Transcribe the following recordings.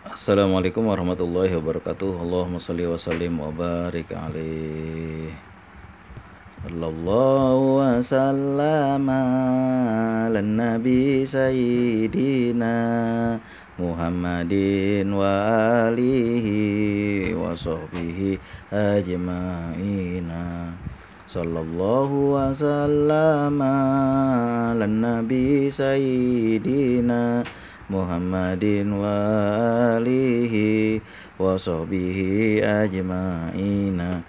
Assalamualaikum warahmatullahi wabarakatuh. Allahumma sholli wa sallim wa barik alaih. Sallallahu wa sallama ala nabi sayyidina Muhammadin wa alihi wa sahbihi ajma'ina. Sallallahu wa sallama ala nabi sayyidina Muhammadin wa alihi wa sahbihi ajma'ina.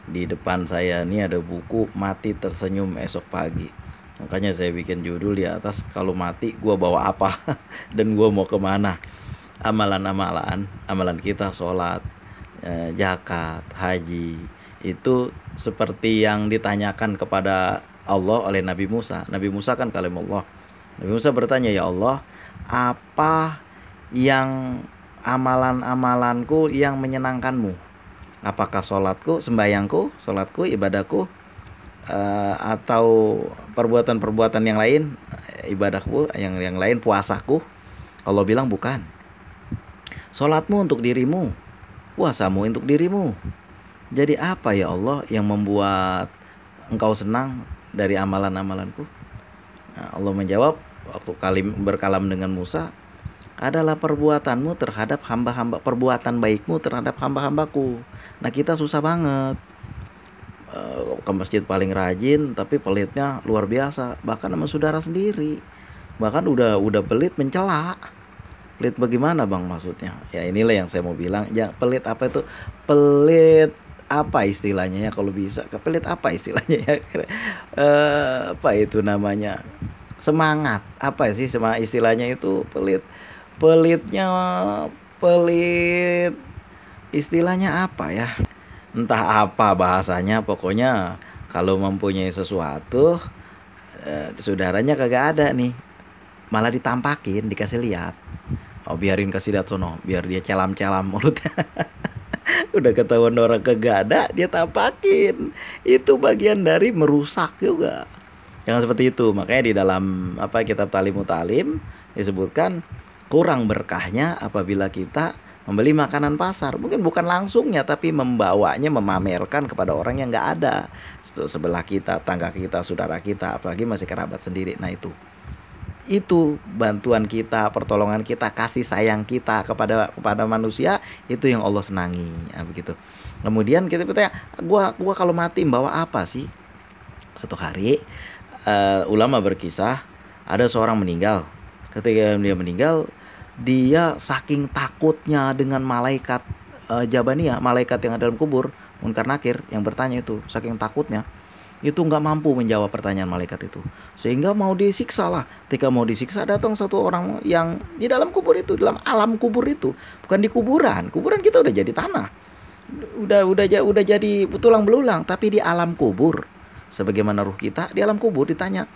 Di depan saya ini ada buku Mati Tersenyum Esok Pagi. Makanya saya bikin judul di atas, kalau mati gua bawa apa dan gua mau kemana. Amalan kita sholat, zakat, haji, itu seperti yang ditanyakan kepada Allah oleh Nabi Musa. Nabi Musa kan kalimullah. Nabi Musa bertanya, ya Allah, apa yang amalan-amalanku yang menyenangkanmu? Apakah sholatku, ibadahku, atau perbuatan-perbuatan yang lain, ibadahku yang lain, puasaku? Allah bilang bukan. Sholatmu untuk dirimu, puasamu untuk dirimu. Jadi apa ya Allah yang membuat engkau senang dari amalan-amalanku? Nah, Allah menjawab waktu berkalam dengan Musa, adalah perbuatanmu terhadap hamba-hamba, perbuatan baikmu terhadap hamba-hambaku. Nah, kita susah banget ke masjid paling rajin, tapi pelitnya luar biasa, bahkan sama saudara sendiri. Bahkan udah pelit mencela. Pelit bagaimana bang maksudnya? Ya inilah yang saya mau bilang. Ya, pelit apa itu? Pelit apa istilahnya ya, kalau bisa? Pelit apa istilahnya ya? Apa itu namanya? Semangat apa sih istilahnya itu? Pelitnya pelit istilahnya apa ya, entah apa bahasanya, pokoknya kalau mempunyai sesuatu, saudaranya kagak ada nih, malah ditampakin, dikasih lihat. Oh, biarin kasih lihat sono, biar dia celam-celam mulutnya. Udah ketahuan orang kagak ada, dia tampakin. Itu bagian dari merusak juga. Jangan seperti itu. Makanya di dalam kitab Talimut Talim disebutkan kurang berkahnya apabila kita membeli makanan pasar. Mungkin bukan langsungnya, tapi membawanya, memamerkan kepada orang yang nggak ada, sebelah kita, tangga kita, saudara kita, apalagi masih kerabat sendiri. Nah, itu bantuan kita, pertolongan kita, kasih sayang kita kepada manusia, itu yang Allah senangi. Nah, begitu. Kemudian kita bertanya, gua kalau mati bawa apa sih? Suatu hari ulama berkisah, ada seorang meninggal. Ketika dia meninggal, dia saking takutnya dengan malaikat Jabaniyah, malaikat yang ada dalam kubur, Munkar Nakir, yang bertanya itu, saking takutnya itu nggak mampu menjawab pertanyaan malaikat itu, sehingga mau disiksa lah. Ketika mau disiksa, datang satu orang yang di dalam kubur itu, dalam alam kubur itu, bukan di kuburan. Kuburan kita udah jadi tanah, udah jadi tulang belulang, tapi di alam kubur, sebagaimana ruh kita di alam kubur ditanya.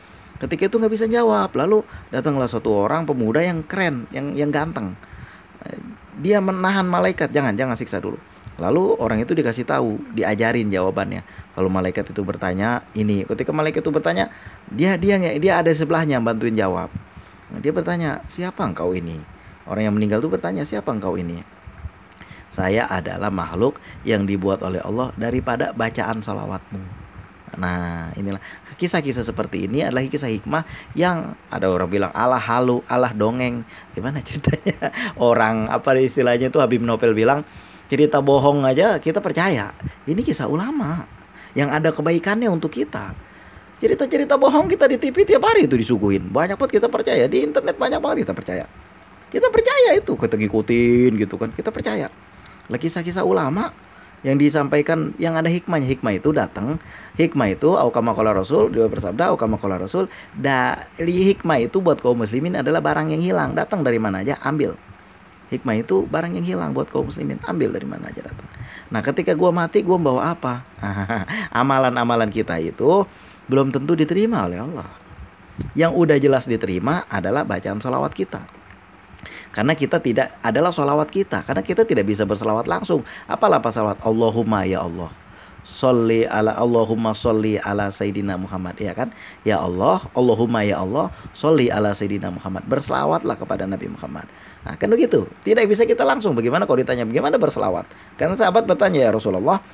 Ketika itu nggak bisa jawab, lalu datanglah satu orang pemuda yang keren, yang ganteng. Dia menahan malaikat, jangan siksa dulu. Lalu orang itu dikasih tahu, diajarin jawabannya. Kalau malaikat itu bertanya ini, ketika malaikat itu bertanya, dia ada sebelahnya bantuin jawab. Dia bertanya, siapa engkau ini? Orang yang meninggal itu bertanya, siapa engkau ini? Saya adalah makhluk yang dibuat oleh Allah daripada bacaan salawatmu. Nah, inilah kisah-kisah seperti ini adalah kisah hikmah yang ada orang bilang Allah halu, Allah dongeng. Gimana ceritanya? Orang istilahnya itu, Habib Nopel bilang, cerita bohong aja kita percaya. Ini kisah ulama yang ada kebaikannya untuk kita. Cerita-cerita bohong kita di TV tiap hari itu disuguhin. Banyak banget kita percaya. Di internet banyak banget kita percaya. Kita percaya itu, kita ngikutin gitu kan. Kita percaya. Lah, kisah-kisah ulama yang disampaikan yang ada hikmahnya. Hikmah itu datang, hikmah itu kama qala Rasul, dia bersabda kama qala Rasul, hikmah itu buat kaum muslimin adalah barang yang hilang, datang dari mana aja ambil. Hikmah itu barang yang hilang buat kaum muslimin, ambil dari mana aja datang. Nah, ketika gua mati, gua bawa apa? Amalan-amalan kita itu belum tentu diterima oleh Allah. Yang udah jelas diterima adalah bacaan sholawat kita. Karena kita tidak adalah sholawat kita, karena kita tidak bisa berselawat langsung. Apalah apa salawat? Allahumma ya Allah, sholli ala Allahumma sholli ala Sayyidina Muhammad, ya kan? Ya Allah, Allahumma ya Allah, sholli ala Sayyidina Muhammad. Berselawatlah kepada Nabi Muhammad. Nah, kan begitu. Tidak bisa kita langsung. Bagaimana kalau ditanya bagaimana berselawat? Karena sahabat bertanya, ya Rasulullah,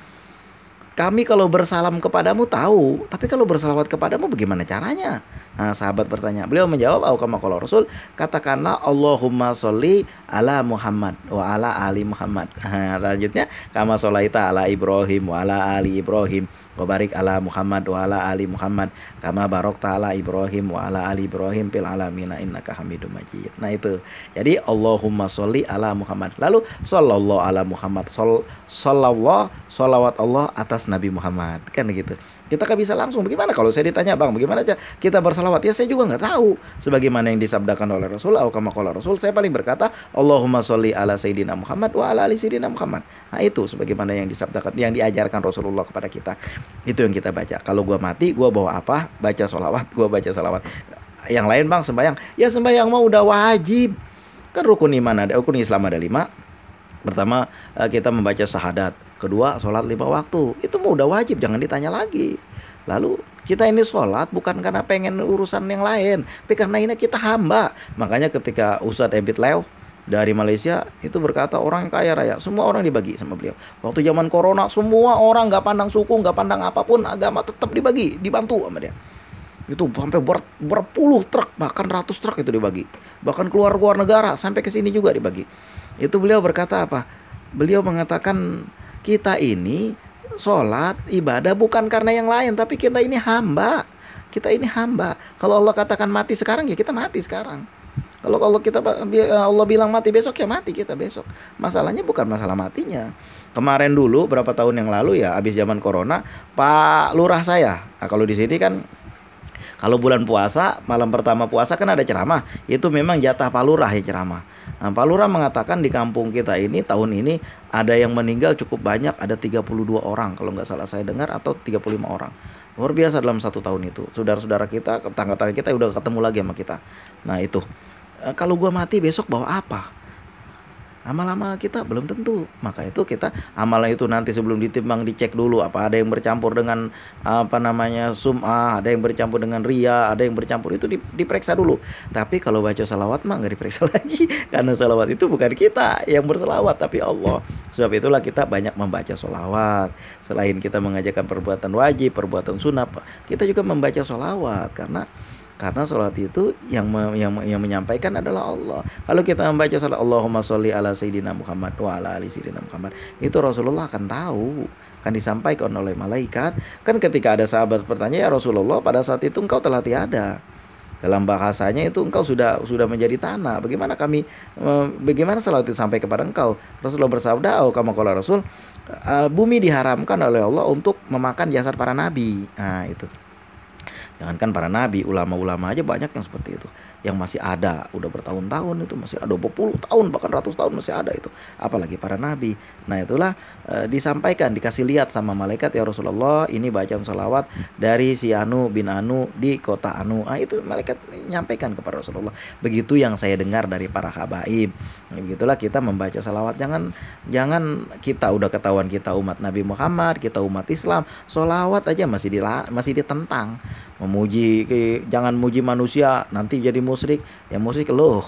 kami kalau bersalam kepadamu tahu, tapi kalau bersalawat kepadamu bagaimana caranya? Nah, sahabat bertanya. Beliau menjawab, au kama qala Rasul, katakanlah Allahumma sholli ala Muhammad wa ala ali Muhammad. Nah, selanjutnya, kama sholaita ala Ibrahim wa ala ali Ibrahim wa barik ala Muhammad wa ala ali Muhammad kama barokta ala Ibrahim wa ala ali Ibrahim fil alamina innaka Hamidum Majid. Nah, itu. Jadi Allahumma sholli ala Muhammad. Lalu sallallahu ala Muhammad. Sallallahu, sholawat Allah atas Nabi Muhammad. Kan gitu. Kita kan bisa langsung. Bagaimana kalau saya ditanya, Bang, bagaimana aja kita bersalawat? Ya saya juga nggak tahu. Sebagaimana yang disabdakan oleh Rasul, au kama qala Rasul, saya paling berkata, Allahumma sholli ala Sayyidina Muhammad wa ala ali Sayyidina Muhammad. Nah, itu sebagaimana yang disabdakan, yang diajarkan Rasulullah kepada kita. Itu yang kita baca. Kalau gua mati, gua bawa apa? Baca sholawat, gua baca sholawat. Yang lain, Bang, sembahyang. Ya sembahyang mah udah wajib. Kan rukun iman ada, rukun Islam ada 5. Pertama, kita membaca syahadat. Kedua, sholat 5 waktu. Itu mah udah wajib, jangan ditanya lagi. Lalu kita ini sholat bukan karena pengen urusan yang lain, tapi karena ini kita hamba. Makanya ketika Ustadz Ebit Leo dari Malaysia itu berkata, orang yang kaya raya, semua orang dibagi sama beliau. Waktu zaman corona, semua orang nggak pandang suku, nggak pandang apapun agama, tetap dibagi, dibantu sama dia. Itu sampai berpuluh truk, bahkan ratus truk itu dibagi. Bahkan keluar negara, sampai ke sini juga dibagi. Itu beliau berkata apa? Beliau mengatakan, kita ini sholat, ibadah bukan karena yang lain, tapi kita ini hamba. Kita ini hamba. Kalau Allah katakan mati sekarang, ya kita mati sekarang. Kalau Allah bilang mati besok, ya mati kita besok. Masalahnya bukan masalah matinya. Kemarin dulu, berapa tahun yang lalu ya, habis zaman corona, Pak Lurah saya, nah, kalau di sini kan, kalau bulan puasa, malam pertama puasa kan ada ceramah. Itu memang jatah Pak Lurah ya ceramah. Nah, Pak Lurah mengatakan di kampung kita ini tahun ini ada yang meninggal cukup banyak, ada 32 orang kalau nggak salah saya dengar, atau 35 orang. Luar biasa dalam 1 tahun itu. Saudara-saudara kita, tetangga-tetangga kita udah ketemu lagi sama kita. Nah, itu. Kalau gua mati besok bawa apa? Amal-amal kita belum tentu. Maka itu kita amalnya itu nanti sebelum ditimbang dicek dulu, apa ada yang bercampur dengan sum'ah, ada yang bercampur dengan ria, ada yang bercampur, itu diperiksa dulu. Tapi kalau baca salawat mah nggak diperiksa lagi, karena salawat itu bukan kita yang berselawat, tapi Allah. Sebab itulah kita banyak membaca salawat. Selain kita mengajarkan perbuatan wajib, perbuatan sunnah, kita juga membaca salawat, karena sholat itu yang menyampaikan adalah Allah. Kalau kita membaca sholat Allahumma sholli ala Sayyidina Muhammad wa ala ali Sayyidina Muhammad, itu Rasulullah akan tahu, akan disampaikan oleh malaikat. Kan ketika ada sahabat bertanya, ya Rasulullah, pada saat itu engkau telah tiada. Dalam bahasanya itu engkau sudah menjadi tanah. Bagaimana salat itu sampai kepada engkau? Rasulullah bersabda, oh kama qala Rasul, bumi diharamkan oleh Allah untuk memakan jasad para nabi. Nah, itu. Jangankan para nabi, ulama-ulama aja banyak yang seperti itu, yang masih ada, udah bertahun-tahun itu masih ada, 20 tahun bahkan ratus tahun masih ada itu, apalagi para nabi. Nah, itulah disampaikan, dikasih lihat sama malaikat, ya Rasulullah, ini bacaan salawat dari si Anu bin Anu di kota Anu. Nah, itu malaikat menyampaikan kepada Rasulullah. Begitu yang saya dengar dari para habaib. Nah, begitulah kita membaca salawat. Jangan kita udah ketahuan kita umat Nabi Muhammad, kita umat Islam, salawat aja masih ditentang. Jangan muji manusia, nanti jadi musyrik. Ya musyrik loh.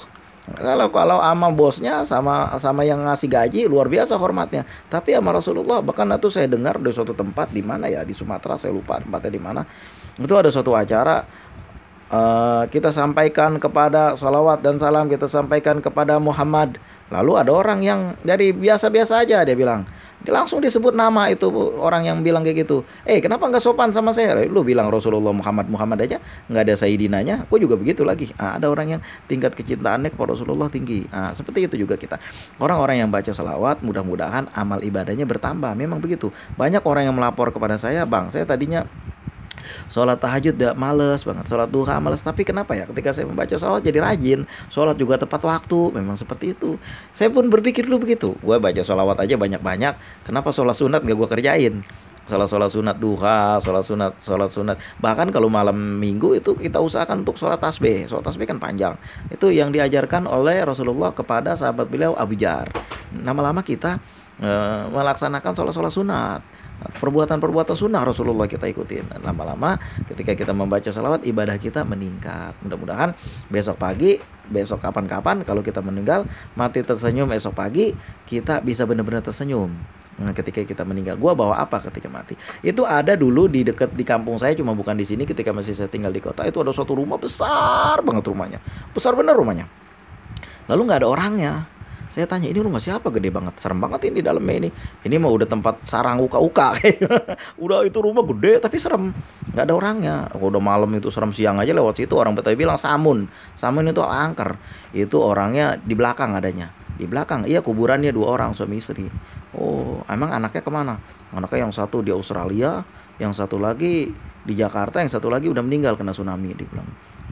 Kalau sama bosnya, sama yang ngasih gaji, luar biasa hormatnya. Tapi sama Rasulullah, bahkan itu saya dengar di suatu tempat, di mana ya, di Sumatera, saya lupa tempatnya di mana. Itu ada suatu acara, kita sampaikan kepada salawat dan salam, kita sampaikan kepada Muhammad. Lalu ada orang yang dari biasa-biasa aja, dia bilang, dia langsung disebut nama itu orang yang bilang kayak gitu. Kenapa nggak sopan sama saya? Lu bilang Rasulullah Muhammad aja, nggak ada Sayyidinanya. Aku juga begitu lagi. Ada orang yang tingkat kecintaannya kepada Rasulullah tinggi. Seperti itu juga kita. Orang-orang yang baca salawat, mudah-mudahan amal ibadahnya bertambah. Memang begitu. Banyak orang yang melapor kepada saya, Bang, saya tadinya sholat tahajud udah males banget, sholat duha males, tapi kenapa ya ketika saya membaca salawat jadi rajin, sholat juga tepat waktu. Memang seperti itu. Saya pun berpikir dulu begitu, gue baca salawat aja banyak-banyak, kenapa sholat sunat gak gue kerjain? Sholat sunat duha, sholat sunat. Bahkan kalau malam minggu itu kita usahakan untuk sholat tasbih. Sholat tasbih kan panjang. Itu yang diajarkan oleh Rasulullah kepada sahabat beliau Abu Jar. Lama-lama kita melaksanakan sholat sunat. perbuatan-perbuatan sunnah Rasulullah kita ikutin. Dan lama-lama ketika kita membaca salawat, ibadah kita meningkat. Mudah-mudahan besok pagi, besok kapan-kapan kalau kita meninggal mati tersenyum, esok pagi kita bisa benar-benar tersenyum. Nah, ketika kita meninggal, gua bawa apa ketika mati? Itu ada dulu di dekat di kampung saya, cuma bukan di sini. Ketika masih saya tinggal di kota, itu ada suatu rumah besar banget rumahnya, besar bener rumahnya. Lalu nggak ada orangnya. Saya tanya, ini rumah siapa? Gede banget, serem banget ini dalamnya ini. Ini mah udah tempat sarang uka-uka kayaknya. Udah itu rumah gede tapi serem, nggak ada orangnya. Udah malam itu serem, siang aja lewat situ orang Betawi bilang samun. Samun itu angker. Itu orangnya di belakang adanya. Di belakang, iya kuburannya 2 orang suami istri. Oh, emang anaknya kemana? Anaknya yang satu di Australia, yang satu lagi di Jakarta, yang satu lagi udah meninggal kena tsunami, dibilang.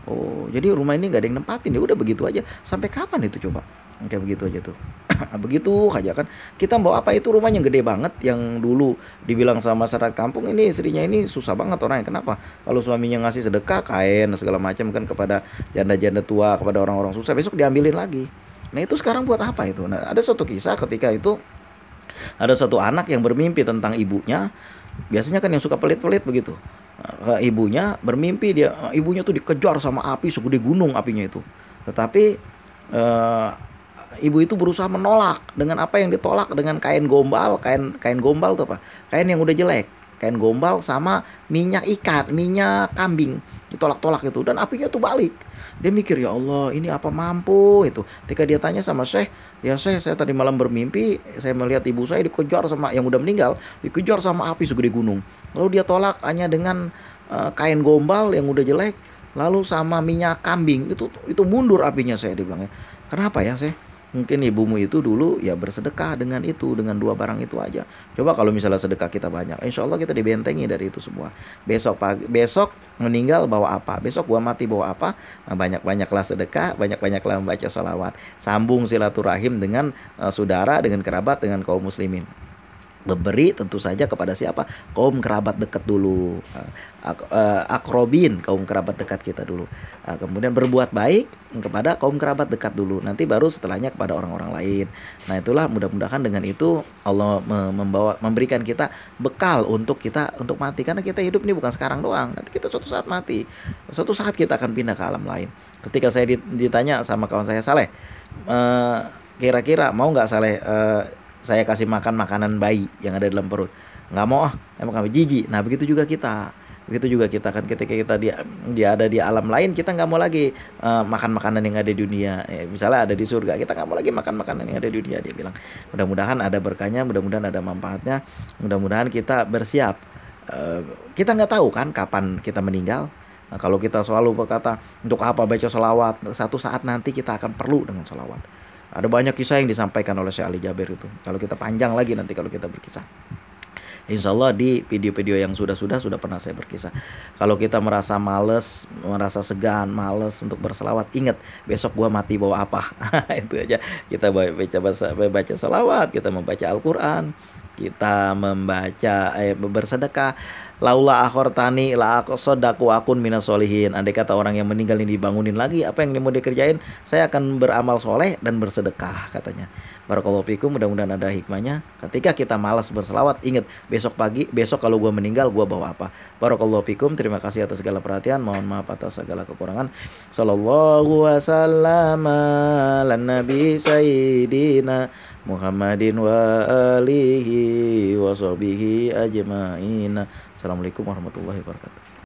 Oh, jadi rumah ini nggak ada yang nempatin, ya udah begitu aja. Sampai kapan itu coba? Kayak begitu aja tuh. Begitu aja kan. Kita bawa apa, itu rumahnya gede banget, yang dulu dibilang sama masyarakat kampung, ini istrinya ini susah banget orangnya. Kenapa? Kalau suaminya ngasih sedekah kain segala macam kan kepada janda-janda tua, kepada orang-orang susah, besok diambilin lagi. Nah, itu sekarang buat apa itu? Nah, ada suatu kisah ketika itu ada satu anak yang bermimpi tentang ibunya. Biasanya kan yang suka pelit-pelit begitu. Ibunya bermimpi, ibunya tuh dikejar sama api segede gunung apinya itu. Tetapi eh, ibu itu berusaha menolak dengan apa yang ditolak, dengan kain gombal. Kain gombal tuh apa? Kain yang udah jelek. Kain gombal sama minyak ikan, minyak kambing, ditolak-tolak itu, dan apinya tuh balik. Dia mikir, ya Allah, ini apa mampu itu. Ketika dia tanya sama Syekh, ya Syekh, saya tadi malam bermimpi, saya melihat ibu saya dikejar sama yang udah meninggal, dikejar sama api segede gunung. Lalu dia tolak hanya dengan kain gombal yang udah jelek, lalu sama minyak kambing. Itu mundur apinya, saya dibilang ya. Kenapa ya, Syekh? Mungkin ibumu itu dulu ya bersedekah dengan itu, dengan 2 barang itu aja. Coba kalau misalnya sedekah kita banyak, insya Allah kita dibentengi dari itu semua. Besok meninggal bawa apa? Besok gua mati bawa apa? Nah, banyak-banyaklah sedekah, banyak-banyaklah membaca sholawat. Sambung silaturahim dengan saudara, dengan kerabat, dengan kaum muslimin. Memberi tentu saja kepada siapa? Kaum kerabat dekat dulu, akrobin, kaum kerabat dekat kita dulu. Kemudian berbuat baik kepada kaum kerabat dekat dulu, nanti baru setelahnya kepada orang-orang lain. Nah, itulah, mudah-mudahan dengan itu Allah memberikan kita bekal untuk mati, karena kita hidup ini bukan sekarang doang, nanti kita suatu saat mati, suatu saat kita akan pindah ke alam lain. Ketika saya ditanya sama kawan saya, Saleh, kira-kira mau nggak Saleh saya kasih makan makanan bayi yang ada dalam perut? Nggak mau, emang kami jijik. Nah, begitu juga kita kan, ketika kita dia ada di alam lain, kita nggak mau lagi makan makanan yang ada di dunia. Misalnya ada di surga, kita nggak mau lagi makan makanan yang ada di dunia. Dia bilang, mudah-mudahan ada berkahnya, mudah-mudahan ada manfaatnya, mudah-mudahan kita bersiap. Kita nggak tahu kan kapan kita meninggal. Nah, kalau kita selalu berkata, untuk apa baca sholawat, satu saat nanti kita akan perlu dengan sholawat. Ada banyak kisah yang disampaikan oleh Syekh Ali Jaber itu. Kalau kita panjang lagi nanti kalau kita berkisah. Insya Allah di video-video yang sudah pernah saya berkisah. Kalau kita merasa males, merasa segan, males untuk berselawat, ingat besok gua mati bawa apa. Itu aja. Kita baca selawat, kita membaca Al-Quran, kita membaca bersedekah. Laula akhortani la aqsadaku akun minas solihin. Andai kata orang yang meninggal ini dibangunin lagi, apa yang mau dikerjain? Saya akan beramal soleh dan bersedekah, katanya. Barakallahu fikum, mudah-mudahan ada hikmahnya. Ketika kita malas berselawat, ingat besok kalau gue meninggal gue bawa apa. Barakallahu fikum, terima kasih atas segala perhatian, mohon maaf atas segala kekurangan. Sallallahu wasallam ala nabi sayyidina Muhammadin wa alihi wa sahbihi ajma'in. Assalamualaikum warahmatullahi wabarakatuh.